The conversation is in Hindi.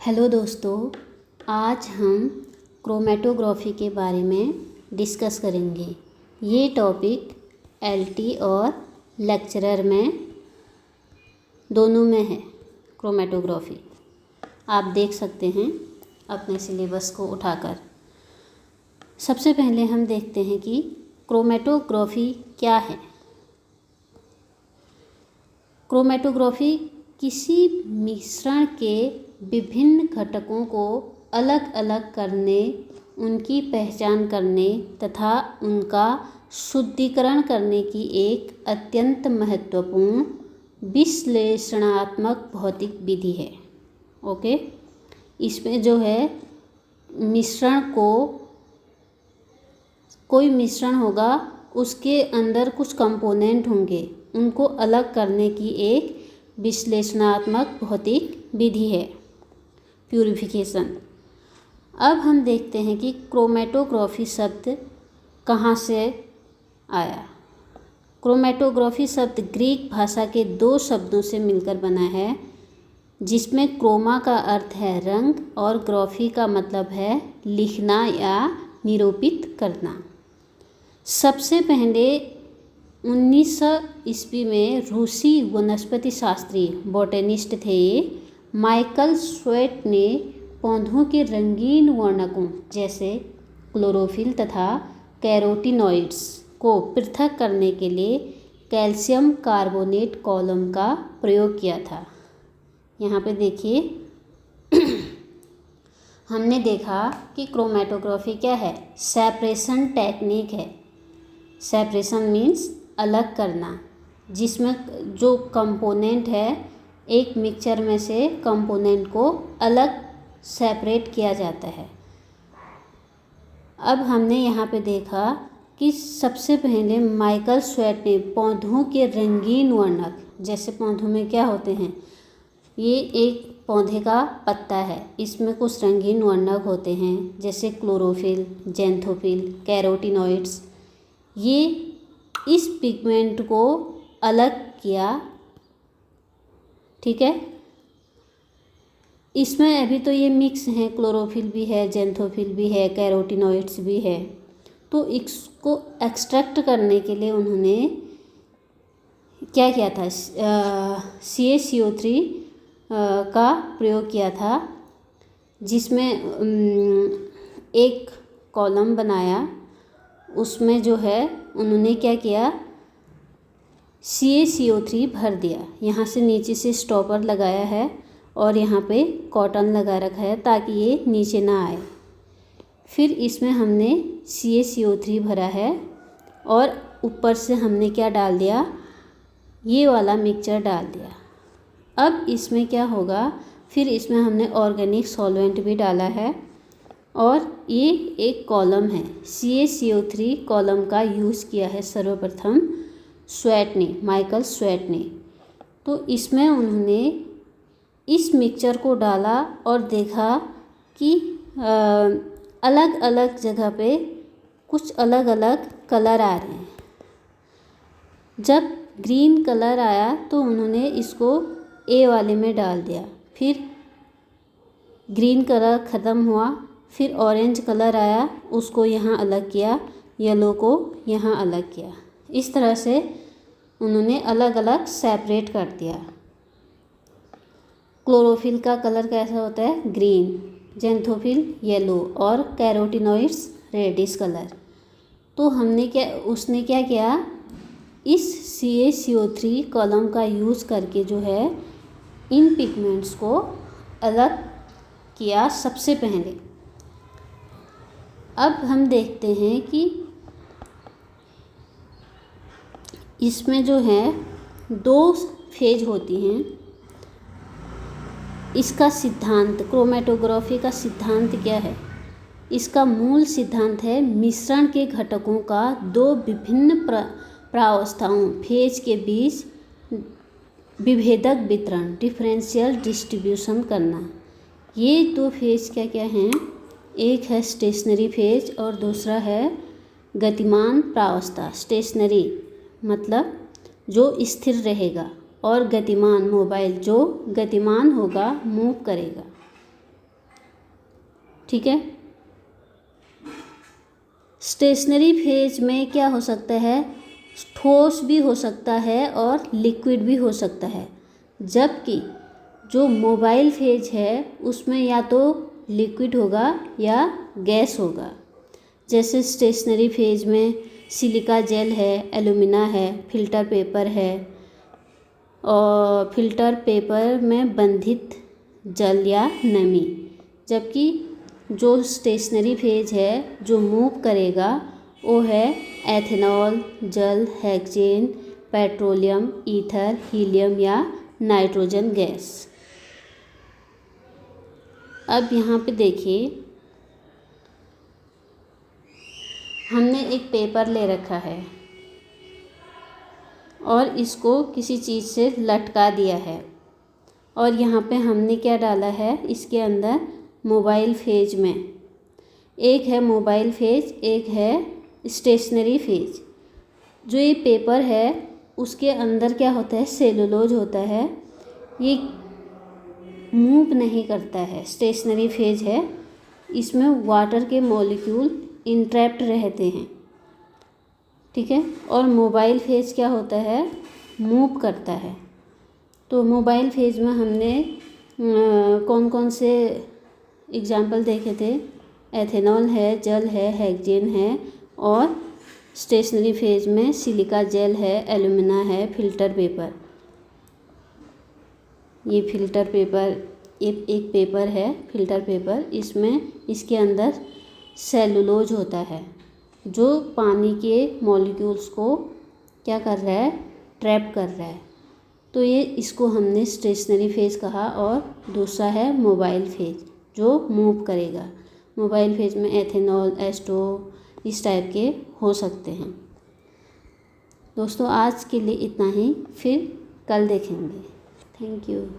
हेलो दोस्तों, आज हम क्रोमेटोग्राफी के बारे में डिस्कस करेंगे। ये टॉपिक एलटी और लेक्चरर में दोनों में है। क्रोमेटोग्राफी आप देख सकते हैं अपने सिलेबस को उठाकर। सबसे पहले हम देखते हैं कि क्रोमेटोग्राफी क्या है। क्रोमेटोग्राफी किसी मिश्रण के विभिन्न घटकों को अलग अलग करने, उनकी पहचान करने तथा उनका शुद्धिकरण करने की एक अत्यंत महत्वपूर्ण विश्लेषणात्मक भौतिक विधि है। ओके, इसमें जो है कोई मिश्रण होगा, उसके अंदर कुछ कंपोनेंट होंगे, उनको अलग करने की एक विश्लेषणात्मक भौतिक विधि है, प्यूरिफिकेशन। अब हम देखते हैं कि क्रोमेटोग्राफी शब्द कहाँ से आया। क्रोमेटोग्राफी शब्द ग्रीक भाषा के दो शब्दों से मिलकर बना है, जिसमें क्रोमा का अर्थ है रंग और ग्राफी का मतलब है लिखना या निरूपित करना। सबसे पहले 1900 ईस्वी में रूसी वनस्पति शास्त्री बॉटनिस्ट थे माइकल स्वेट ने पौधों के रंगीन वर्णकों जैसे क्लोरोफिल तथा कैरोटीनॉइड्स को पृथक करने के लिए कैल्शियम कार्बोनेट कॉलम का प्रयोग किया था। यहाँ पे देखिए हमने देखा कि क्रोमेटोग्राफी क्या है, सेपरेशन टेक्निक है। सेपरेशन मीन्स अलग करना, जिसमें जो कंपोनेंट है एक मिक्सचर में से कंपोनेंट को अलग सेपरेट किया जाता है। अब हमने यहाँ पे देखा कि सबसे पहले माइकल स्वेट ने पौधों के रंगीन वर्णक, जैसे पौधों में क्या होते हैं, ये एक पौधे का पत्ता है, इसमें कुछ रंगीन वर्णक होते हैं जैसे क्लोरोफिल, जेंथोफिल, कैरोटीनॉइड्स। ये इस पिगमेंट को अलग किया, ठीक है। इसमें अभी तो ये मिक्स हैं, क्लोरोफिल भी है, जेंथोफिल भी है, कैरोटीनॉइड्स भी है। तो इसको एक्सट्रैक्ट करने के लिए उन्होंने क्या किया था, CaCO3 का प्रयोग किया था, जिसमें एक कॉलम बनाया। उसमें जो है उन्होंने क्या किया, CaCO3 भर दिया। यहाँ से नीचे से स्टॉपर लगाया है और यहाँ पे कॉटन लगा रखा है ताकि ये नीचे ना आए। फिर इसमें हमने CaCO3 भरा है और ऊपर से हमने क्या डाल दिया, ये वाला मिक्सचर डाल दिया। अब इसमें क्या होगा, फिर इसमें हमने ऑर्गेनिक सॉल्वेंट भी डाला है और ये एक कॉलम है। CaCO3 कॉलम का यूज़ किया है सर्वप्रथम स्वेट ने, माइकल स्वेट ने। तो इसमें उन्होंने इस मिक्सचर को डाला और देखा कि अलग अलग जगह पे कुछ अलग अलग कलर आ रहे हैं। जब ग्रीन कलर आया तो उन्होंने इसको A वाले में डाल दिया। फिर ग्रीन कलर ख़त्म हुआ, फिर ऑरेंज कलर आया, उसको यहाँ अलग किया, येलो को यहाँ अलग किया। इस तरह से उन्होंने अलग अलग सेपरेट कर दिया। क्लोरोफिल का कलर कैसा होता है, ग्रीन, जेंथोफिल येलो और कैरोटीनॉइड्स रेडिश कलर। तो उसने क्या किया, इस CaCO3 कॉलम का यूज़ करके जो है इन पिगमेंट्स को अलग किया सबसे पहले। अब हम देखते हैं कि इसमें जो है दो फेज होती हैं। इसका सिद्धांत, क्रोमेटोग्राफी का सिद्धांत क्या है, इसका मूल सिद्धांत है मिश्रण के घटकों का दो विभिन्न प्रावस्थाओं फेज के बीच विभेदक वितरण, डिफरेंशियल डिस्ट्रीब्यूशन करना। ये दो फेज क्या क्या हैं, एक है स्टेशनरी फेज और दूसरा है गतिमान प्रावस्था। स्टेशनरी मतलब जो स्थिर रहेगा और गतिमान मोबाइल जो गतिमान होगा, मूव करेगा। ठीक है। स्टेशनरी फेज में क्या हो सकता है, ठोस भी हो सकता है और लिक्विड भी हो सकता है, जबकि जो मोबाइल फेज है उसमें या तो लिक्विड होगा या गैस होगा। जैसे स्टेशनरी फेज में सिलिका जेल है, एलुमिना है, फिल्टर पेपर है, और फिल्टर पेपर में बंधित जल या नमी। जबकि जो स्टेशनरी फेज है जो मूव करेगा वो है एथेनॉल, जल, हेक्सेन, पेट्रोलियम, ईथर, हीलियम या नाइट्रोजन गैस। अब यहाँ पे देखिए, हमने एक पेपर ले रखा है और इसको किसी चीज़ से लटका दिया है, और यहाँ पे हमने क्या डाला है, इसके अंदर मोबाइल फेज में एक है मोबाइल फेज, एक है स्टेशनरी फेज। जो ये पेपर है उसके अंदर क्या होता है, सेलुलोज होता है, ये मूव नहीं करता है, स्टेशनरी फेज है। इसमें वाटर के मॉलिक्यूल इंट्रैप्ट रहते हैं, ठीक है। और मोबाइल फेज क्या होता है, मूव करता है। तो मोबाइल फेज में हमने कौन कौन से एग्जाम्पल देखे थे, एथेनॉल है, जल है, हेक्सेन है, और स्टेशनरी फेज में सिलिका जेल है, एलुमिना है, फिल्टर पेपर। ये फिल्टर पेपर एक पेपर है, फिल्टर पेपर, इसमें इसके अंदर सेलुलोज होता है जो पानी के मॉलिक्यूल्स को क्या कर रहा है, ट्रैप कर रहा है। तो ये इसको हमने स्टेशनरी फेज कहा। और दूसरा है मोबाइल फेज जो मूव करेगा। मोबाइल फेज में एथेनॉल, एस्टो इस टाइप के हो सकते हैं। दोस्तों आज के लिए इतना ही, फिर कल देखेंगे। Thank you.